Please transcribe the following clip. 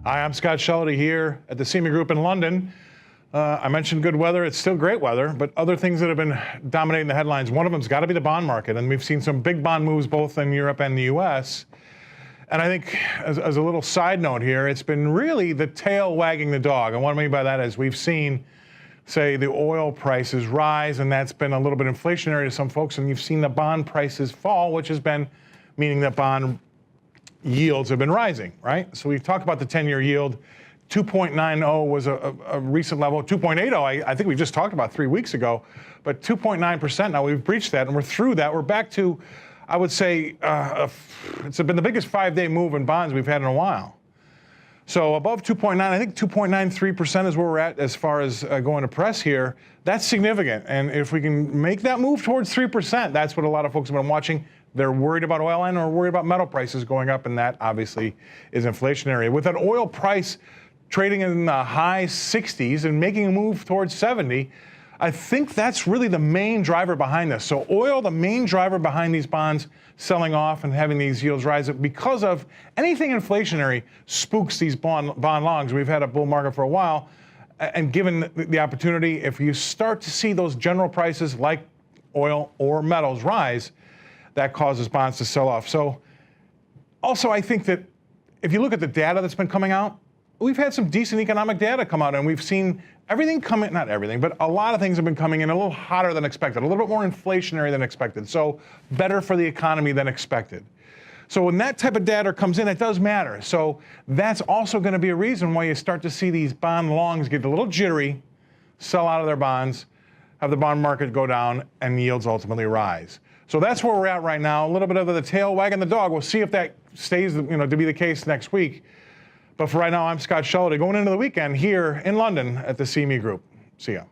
Hi, I'm Scott Shellady here at the CME Group in London. I mentioned good weather. It's still great weather, but other things that have been dominating the headlines, one of them's got to be the bond market. And we've seen some big bond moves both in Europe and the US. And I think as a little side note here, it's been really the tail wagging the dog. And what I mean by that is we've seen, say, the oil prices rise, and that's been a little bit inflationary to some folks. And you've seen the bond prices fall, which has been meaning that bond yields have been rising, right? So we've talked about the 10-year yield. 2.90 was a recent level. 2.80, I think we just talked about 3 weeks ago, but 2.9% now, we've breached that, and we're through that. We're back to, I would say, it's been the biggest 5-day move in bonds we've had in a while. So above 2.9, I think 2.93% is where we're at as far as going to press here. That's significant, and if we can make that move towards 3%, that's what a lot of folks have been watching. They're worried about oil and or worried about metal prices going up, and that obviously is inflationary. With that oil price trading in the high 60s and making a move towards 70, I think that's really the main driver behind this. So oil, the main driver behind these bonds selling off and having these yields rise because of anything inflationary spooks these bond longs. We've had a bull market for a while, and given the opportunity, if you start to see those general prices like oil or metals rise, that causes bonds to sell off. So also I think that if you look at the data that's been coming out, we've had some decent economic data come out, and we've seen everything come in, not everything, but a lot of things have been coming in a little hotter than expected, a little bit more inflationary than expected, so better for the economy than expected. So when that type of data comes in, it does matter. So that's also going to be a reason why you start to see these bond longs get a little jittery, sell out of their bonds, have the bond market go down, and yields ultimately rise. So that's where we're at right now, a little bit of the tail wagging the dog. We'll see if that stays, to be the case next week. But for right now, I'm Scott Shellady, going into the weekend here in London at the CME Group. See ya.